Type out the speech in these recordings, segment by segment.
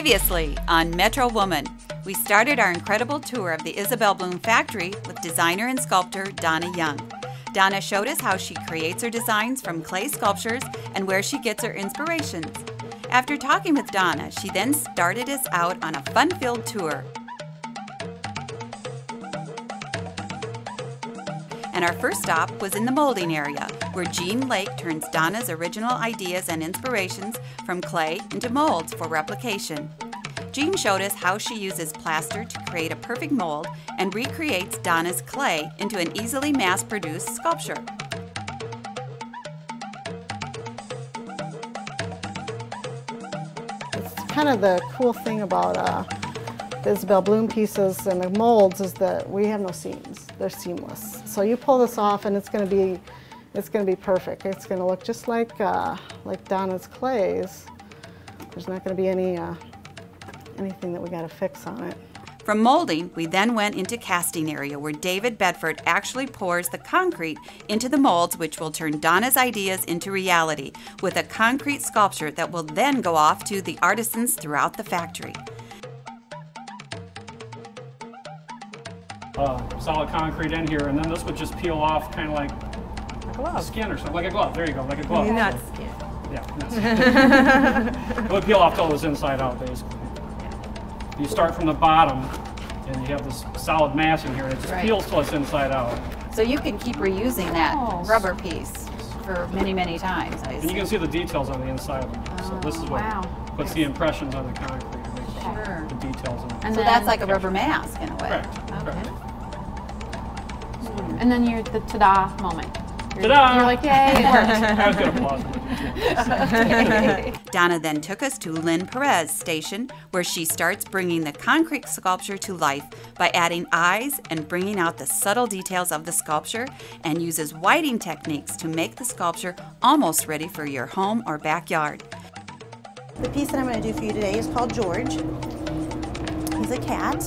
Previously on Metro Woman, we started our incredible tour of the Isabel Bloom factory with designer and sculptor Donna Young. Donna showed us how she creates her designs from clay sculptures and where she gets her inspirations. After talking with Donna, she then started us out on a fun-filled tour. And our first stop was in the molding area, where Jean Lake turns Donna's original ideas and inspirations from clay into molds for replication. Jean showed us how she uses plaster to create a perfect mold and recreates Donna's clay into an easily mass-produced sculpture. It's kind of the cool thing about the Isabel Bloom pieces and the molds is that we have no seams. They're seamless. So you pull this off and it's going to be perfect. It's going to look just like Donna's clays. There's not going to be anything that we got to fix on it. From molding, we then went into casting area where David Bedford actually pours the concrete into the molds, which will turn Donna's ideas into reality with a concrete sculpture that will then go off to the artisans throughout the factory. Solid concrete in here, and then this would just peel off kind of like a skin or something, like a glove. There you go, like a glove. Not skin. Yeah, that's it would peel off till it was inside out, basically. Yeah. You start from the bottom, and you have this solid mass in here, and it just peels till it's inside out. So you can keep reusing that rubber piece for many, many times. And you can see the details on the inside of them. So this is what puts the impressions on the concrete. The details in it. And so that's like a rubber mask in a way. Correct. Okay. Correct. And then you're the ta-da moment. Ta-da! You're like, yay, it worked. I was going to applause. Donna then took us to Lynn Perez Station, where she starts bringing the concrete sculpture to life by adding eyes and bringing out the subtle details of the sculpture, and uses whiting techniques to make the sculpture almost ready for your home or backyard. The piece that I'm going to do for you today is called George. He's a cat.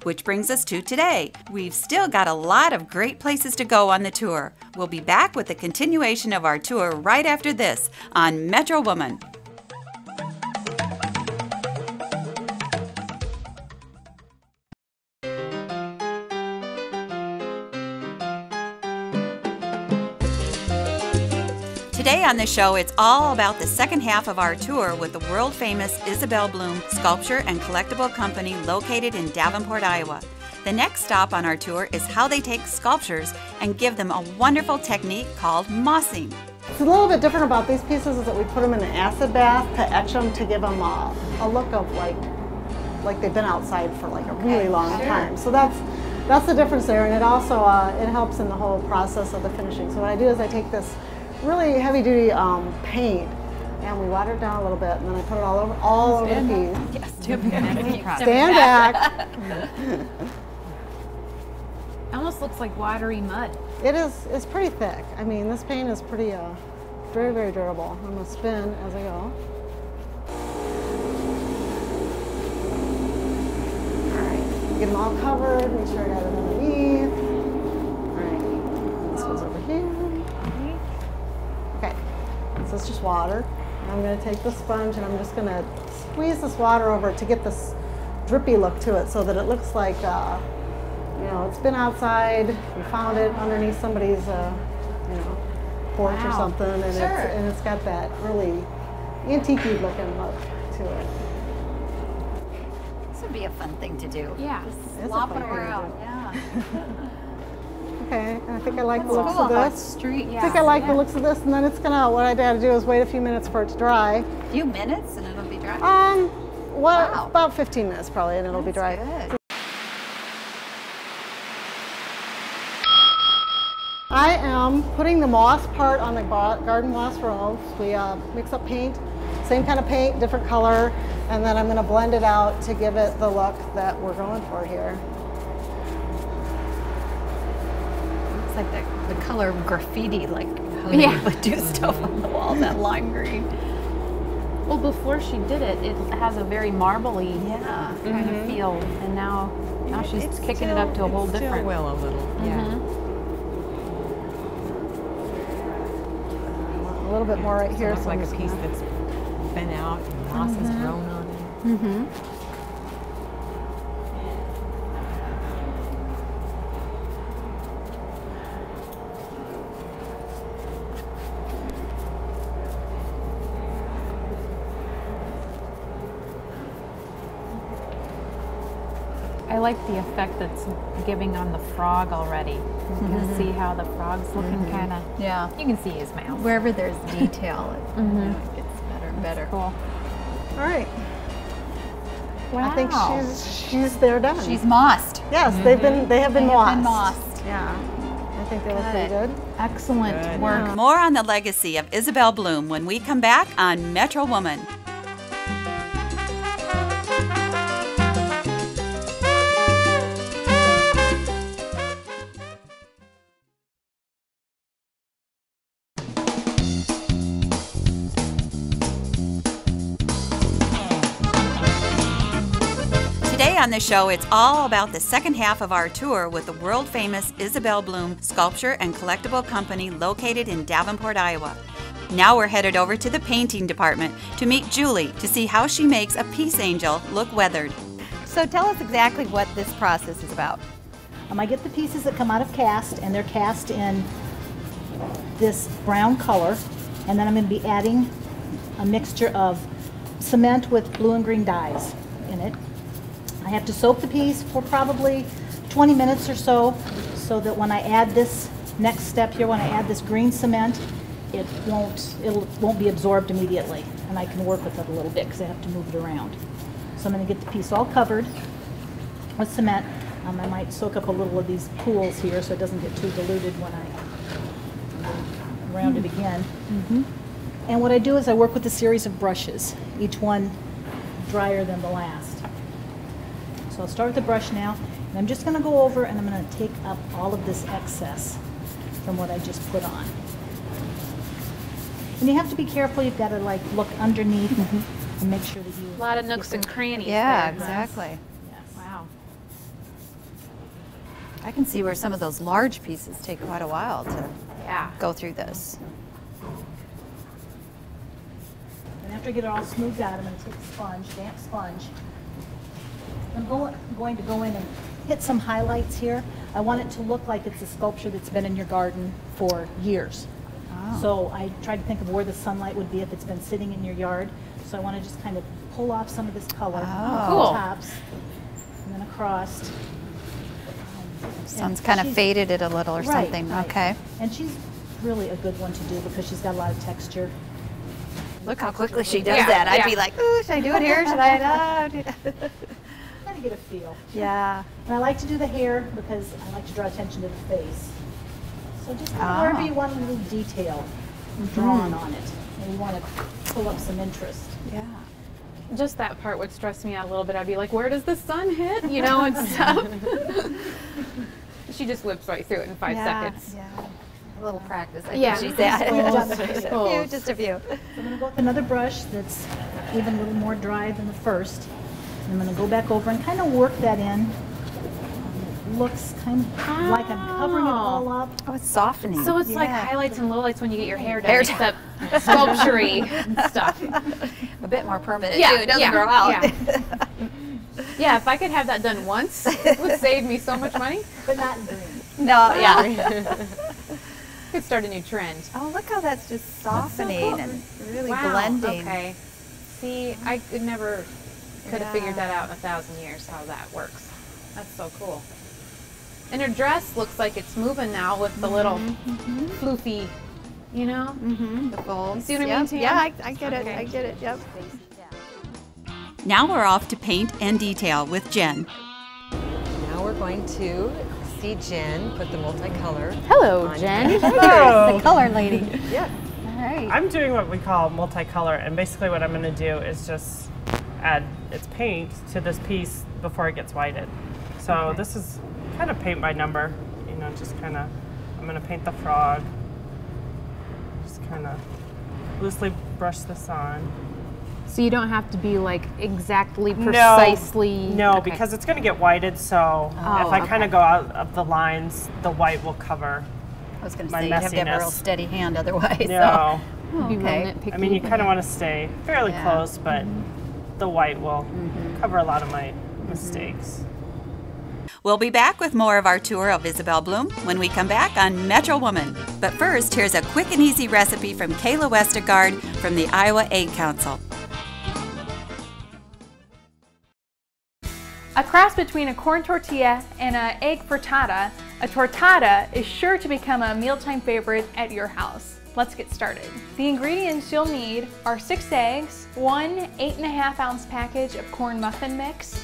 Which brings us to today. We've still got a lot of great places to go on the tour. We'll be back with the continuation of our tour right after this on Metro Woman. Today on the show, it's all about the second half of our tour with the world-famous Isabel Bloom Sculpture and Collectible Company located in Davenport, Iowa. The next stop on our tour is how they take sculptures and give them a wonderful technique called mossing. It's a little bit different about these pieces is that we put them in an acid bath to etch them to give them a look of like they've been outside for like a really long time. So that's the difference there, and it also it helps in the whole process of the finishing. So what I do is I take this really heavy-duty paint, and we water it down a little bit, and then I put it all over the piece. Yes, Stand back. It almost looks like watery mud. It is. It's pretty thick. I mean, this paint is pretty, very, very durable. I'm gonna spin as I go. All right, get them all covered. Make sure I got it underneath. All right, this goes over here. Okay, so it's just water. And I'm going to take the sponge and I'm just going to squeeze this water over it to get this drippy look to it so that it looks like, you know, it's been outside, you found it underneath somebody's, you know, porch or something, and it's got that really antique-y looking look to it. This would be a fun thing to do. Yeah. It's Slop a it fun thing to around. do. Yeah. Okay, I think I like the looks of this. Street, I think I like the looks of this, and then it's gonna, what I got to do is wait a few minutes for it to dry. A few minutes and it'll be dry? About 15 minutes probably, and it'll be dry. Good. I am putting the moss part on the garden moss rows. We mix up paint, same kind of paint, different color, and then I'm gonna blend it out to give it the look that we're going for here. It's like the color of graffiti, like how they would do stuff on the wall, that lime green. Well, before she did it, it has a very marbly kind of feel, and now she's kicking it up to a whole different. Well, a little, yeah. A little bit more right here. It's like a piece that's been out and moss has grown on it. Mm-hmm. I like the effect that's giving on the frog already. You can see how the frog's looking kind of. Yeah. You can see his mouth. Wherever there's detail, it gets better and better. Cool. All right. Wow. I think she's there done. She's mossed. Yes, they have been They have been mossed. mossed. Yeah. I think they look pretty good. Excellent work. More on the legacy of Isabel Bloom when we come back on Metro Woman. Today on the show, it's all about the second half of our tour with the world-famous Isabel Bloom Sculpture and Collectible Company located in Davenport, Iowa. Now we're headed over to the painting department to meet Julie to see how she makes a peace angel look weathered. So tell us exactly what this process is about. I get the pieces that come out of cast, and they're cast in this brown color, and then I'm going to be adding a mixture of cement with blue and green dyes in it. I have to soak the piece for probably 20 minutes or so that when I add this next step here, when I add this green cement, it won't be absorbed immediately, and I can work with it a little bit because I have to move it around. So I'm going to get the piece all covered with cement. I might soak up a little of these pools here so it doesn't get too diluted when I round it again. And what I do is I work with a series of brushes, each one drier than the last. So I'll start with the brush now, and I'm just going to go over and I'm going to take up all of this excess from what I just put on. And you have to be careful. You've got to like look underneath and make sure that you... A lot of nooks and crannies. Yeah, there. exactly. Yes. Wow. I can see where some of those large pieces take quite a while to go through this. And after I get it all smoothed out, I'm going to take a sponge, damp sponge. I'm going to go in and hit some highlights here. I want it to look like it's a sculpture that's been in your garden for years. So I tried to think of where the sunlight would be if it's been sitting in your yard. So I want to just kind of pull off some of this color off Cool. the tops and then across. Sun's kind of faded it a little or something. Right. Okay. And she's really a good one to do because she's got a lot of texture. Look how quickly she does Yeah, that. I'd yeah. be like, ooh, should I do it here? Should I not? Kind of get a feel. Yeah. And I like to do the hair because I like to draw attention to the face. So just wherever you want a little detail drawn on it, and you want to pull up some interest. Yeah. Just that part would stress me out a little bit. I'd be like, where does the sun hit? You know, and stuff. She just whips right through it in 5 seconds. Yeah. A little practice. I Yeah. think she's at. Cool. Just a few. So I'm going to go with another brush that's even a little more dry than the first. And I'm going to go back over and kind of work that in. It looks kind of like I'm covering it all up. Oh, it's softening. So it's like highlights and lowlights when you get your hair done, except sculpture-y and stuff. a bit more permanent Yeah, too. It doesn't yeah, grow out. yeah. Yeah, if I could have that done once, it would save me so much money. But not in green. No, yeah. Could start a new trend. Oh, look how that's just softening cool. and really Wow, blending. okay. See, I could never could have figured that out in 1,000 years, how that works. That's so cool. And her dress looks like it's moving now with the little floofy, you know? The folds. You see what I mean, Tam? Yeah, I get it. Okay. I get it. Yep. Now we're off to paint and detail with Jen. Now we're going to see Jen put the multicolor. Hello, on Jen. here. The color lady. Yeah. All right. I'm doing what we call multicolor, and basically what I'm going to do is just add its paint to this piece before it gets whited. So this is kind of paint by number, you know, just kind of, I'm going to paint the frog. Just kind of loosely brush this on. So you don't have to be like exactly precisely. No, okay. because it's going to get whited, so if I kind of go out of the lines, the white will cover I was going to my say you have to have a real messiness. steady hand otherwise. No. Oh, Be real okay. nitpicky. I mean, you kind of want to stay fairly Yeah. close, but the white will cover a lot of my mistakes. We'll be back with more of our tour of Isabel Bloom when we come back on Metro Woman. But first, here's a quick and easy recipe from Kayla Westergaard from the Iowa Egg Council. A cross between a corn tortilla and an egg frittata, a tortada is sure to become a mealtime favorite at your house. Let's get started. The ingredients you'll need are 6 eggs, 1 8.5-ounce package of corn muffin mix,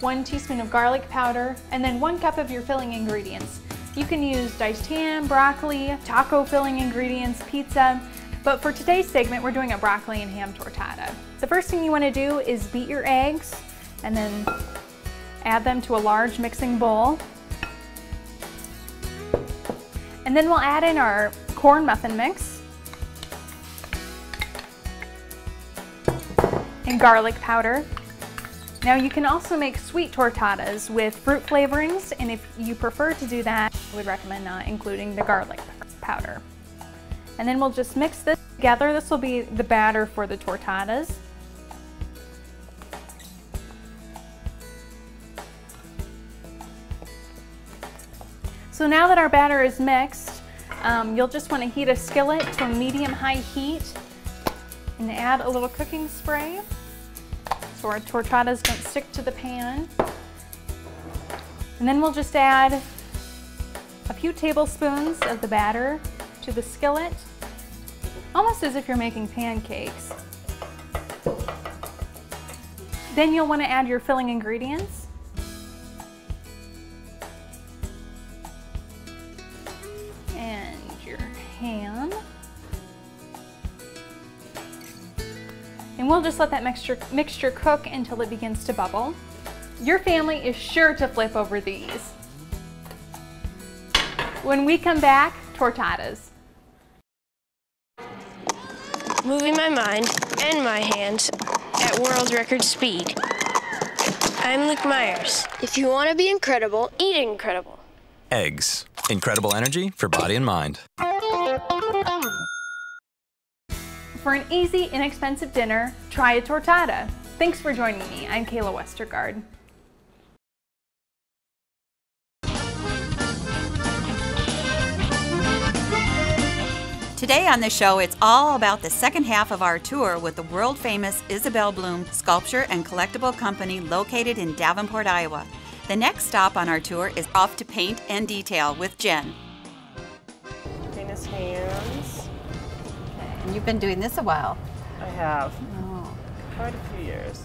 1 teaspoon of garlic powder, and then 1 cup of your filling ingredients. You can use diced ham, broccoli, taco filling ingredients, pizza, but for today's segment, we're doing a broccoli and ham tortada. The first thing you want to do is beat your eggs and then add them to a large mixing bowl. And then we'll add in our corn muffin mix and garlic powder. Now you can also make sweet tortadas with fruit flavorings, and if you prefer to do that, I would recommend not including the garlic powder. And then we'll just mix this together. This will be the batter for the tortadas. So now that our batter is mixed, you'll just want to heat a skillet to a medium-high heat and add a little cooking spray so our tortadas don't stick to the pan. And then we'll just add a few tablespoons of the batter to the skillet, almost as if you're making pancakes. Then you'll want to add your filling ingredients. And your ham. And we'll just let that mixture cook until it begins to bubble. Your family is sure to flip over these. When we come back, tortadas. Moving my mind and my hands at world record speed. I'm Luke Myers. If you want to be incredible, eat incredible. Eggs. Incredible energy for body and mind. For an easy, inexpensive dinner, try a tortada. Thanks for joining me. I'm Kayla Westergaard. Today on the show, it's all about the second half of our tour with the world-famous Isabel Bloom Sculpture and Collectible Company located in Davenport, Iowa. The next stop on our tour is off to paint and detail with Jen. Paint his hands. And you've been doing this a while. I have. Oh. Quite a few years.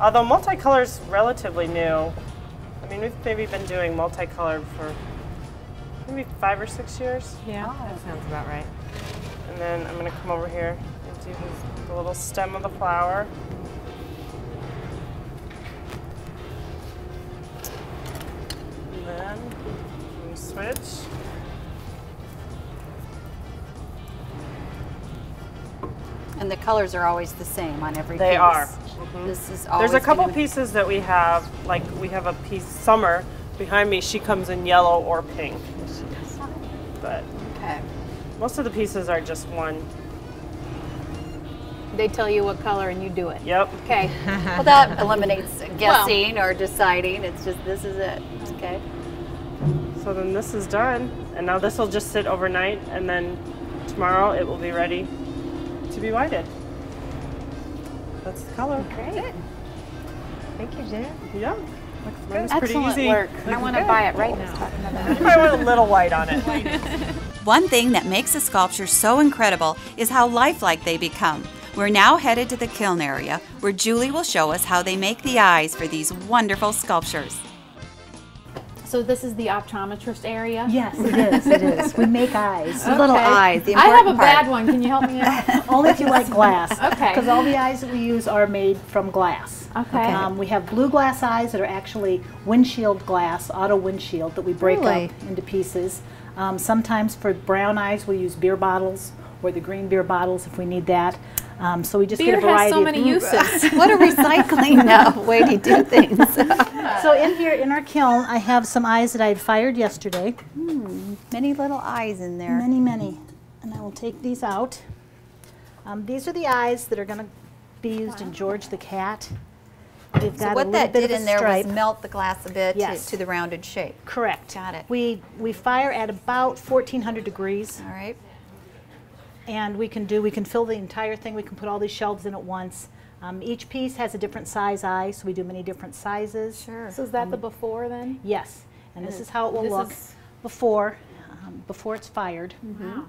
Although multicolor's relatively new. I mean, we've maybe been doing multicolor for maybe 5 or 6 years. Yeah, that sounds about right. And then I'm going to come over here and do the little stem of the flower. And then we switch. And the colors are always the same on every piece. They are. This is always There's a couple gonna- pieces that we have, like we have a piece, Summer, behind me, she comes in yellow or pink. But Okay. most of the pieces are just one. They tell you what color and you do it. Yep. Okay. Well, that eliminates guessing or deciding. It's just, this is it. Okay. So then this is done. And now this will just sit overnight, and then tomorrow it will be ready to be whited. That's the color. Great. Thank you, Jen. Yeah. Mine's pretty Excellent easy. work. I want to buy it right now. You might want a little white on it. One thing that makes a sculpture so incredible is how lifelike they become. We're now headed to the kiln area, where Julie will show us how they make the eyes for these wonderful sculptures. So this is the optometrist area? Yes, it is. It is. We make eyes. The little eyes, the I have a important part. bad one. Can you help me out? Only if you like glass. Okay. Because all the eyes that we use are made from glass. Okay. We have blue glass eyes that are actually windshield glass, auto windshield, that we break Really? up into pieces. Sometimes for brown eyes we use beer bottles, or the green beer bottles if we need that. So we just Beer get a variety has so of many blue- uses. What a recycling way to do things. So in here, in our kiln, I have some eyes that I had fired yesterday. Many little eyes in there. Many, many. And I will take these out. These are the eyes that are going to be used in George the cat. They've got So a what little that bit did of a in there stripe. was melt the glass a bit Yes. to the rounded shape. Correct. Got it. We fire at about 1400 degrees. All right. And we can fill the entire thing. We can put all these shelves in at once. Each piece has a different size eye, so we do many different sizes. Sure. So is that the before then? Yes. And this is how it will this look is- before it's fired. Wow.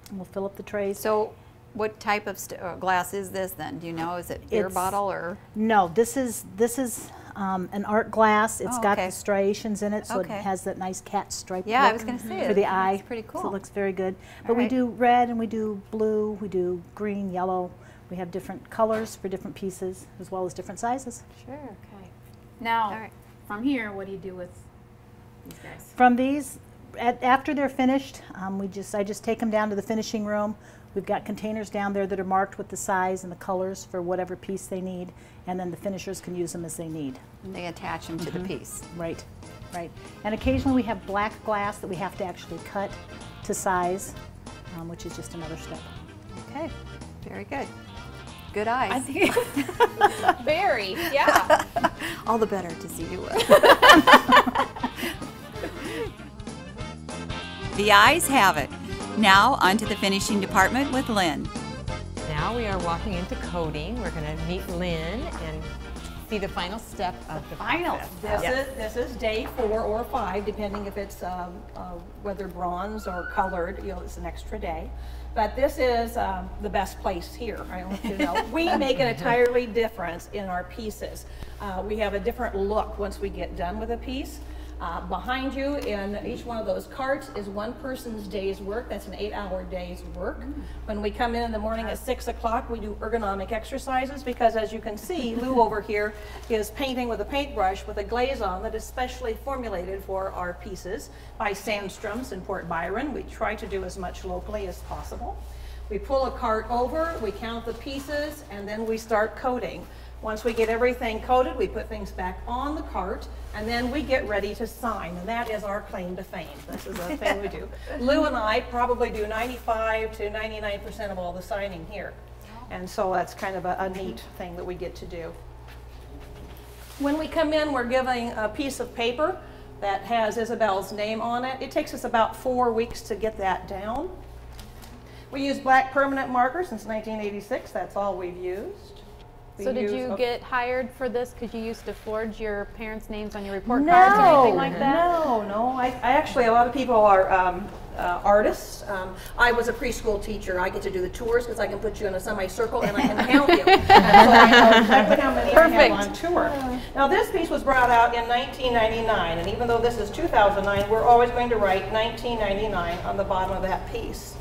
And we'll fill up the trays. So what type of glass is this then? Do you know? Is it beer It's- bottle or? No, this is an art glass. It's Oh, got okay. the striations in it, so Okay. it has that nice cat stripe Yeah, I look was going to say for the that's eye. pretty cool. So it looks very good. But we right. do red and we do blue, we do green, yellow. We have different colors for different pieces as well as different sizes. Sure. Okay. Now, All right. from here, what do you do with these guys? From these, after they're finished, I just take them down to the finishing room. We've got containers down there that are marked with the size and the colors for whatever piece they need, and then the finishers can use them as they need. And they attach them to the piece. Right, right. And occasionally we have black glass that we have to actually cut to size, which is just another step. Okay. Very good. Good eyes. I think very, yeah. All the better to see you with. The eyes have it. Now onto the finishing department with Lynn. Now we are walking into coating. We're going to meet Lynn and see the final step of the Final. process. This is day 4 or 5, depending if it's whether bronze or colored. You know, it's an extra day. But this is the best place here. I want you to know. We make an entirely difference in our pieces. We have a different look once we get done with a piece. Behind you in each one of those carts is one person's day's work. That's an 8-hour day's work. When we come in the morning at 6 o'clock, we do ergonomic exercises because, as you can see, Lou over here is painting with a paintbrush with a glaze on that is specially formulated for our pieces by Sandstrom's in Port Byron. We try to do as much locally as possible. We pull a cart over, we count the pieces, and then we start coating. Once we get everything coated, we put things back on the cart, and then we get ready to sign, and that is our claim to fame. This is a thing we do. Lou and I probably do 95 to 99% of all the signing here, and so that's kind of a neat thing that we get to do. When we come in, we're giving a piece of paper that has Isabel's name on it. It takes us about 4 weeks to get that down. We use black permanent marker since 1986. That's all we've used. So did you get hired for this because you used to forge your parents' names on your report cards or anything like that? No. I actually, a lot of people are artists. I was a preschool teacher. I get to do the tours because I can put you in a semicircle and I can count you. And so I know exactly how many I have on tour. Now this piece was brought out in 1999, and even though this is 2009, we're always going to write 1999 on the bottom of that piece.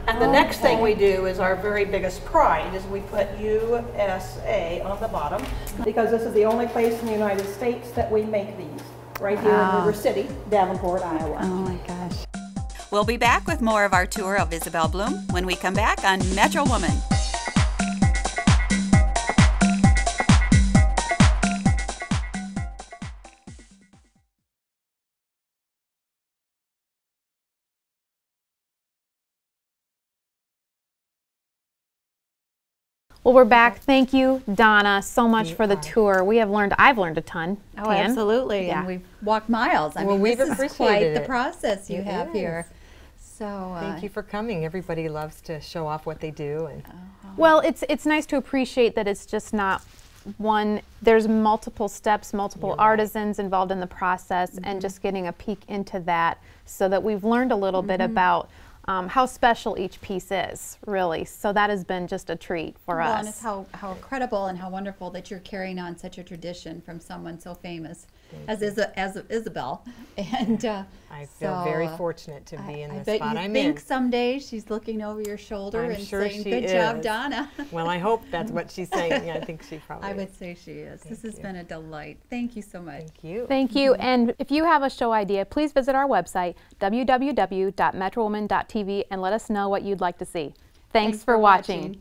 And the next thing we do is our very biggest pride is we put USA on the bottom because this is the only place in the United States that we make these, right here in River City, Davenport, Iowa. Oh my gosh. We'll be back with more of our tour of Isabel Bloom when we come back on Metro Woman. Well, we're back. Thank you, Donna, so much for the tour. I've learned a ton. Oh, Tan. absolutely. Yeah. And we've walked miles. I Well, mean, we've this is quite appreciated the it. process you It have is. here. So Thank you for coming. Everybody loves to show off what they do. And Well, it's nice to appreciate that it's just not one. There's multiple steps, multiple artisans involved in the process, and just getting a peek into that so that we've learned a little bit about how special each piece is, really. So that has been just a treat for us. And it's how incredible and how wonderful that you're carrying on such a tradition from someone so famous as Isabel. And I feel very fortunate to be in I this bet spot you I'm think in. someday she's looking over your shoulder I'm and sure saying, she "Good job, is. Donna." Well, I hope that's what she's saying. Yeah, I think she probably I is. would say she is. This has been a delight. Thank you so much. Thank you. Thank you. And if you have a show idea, please visit our website, www.metrowoman.tv, and let us know what you'd like to see. Thanks for watching.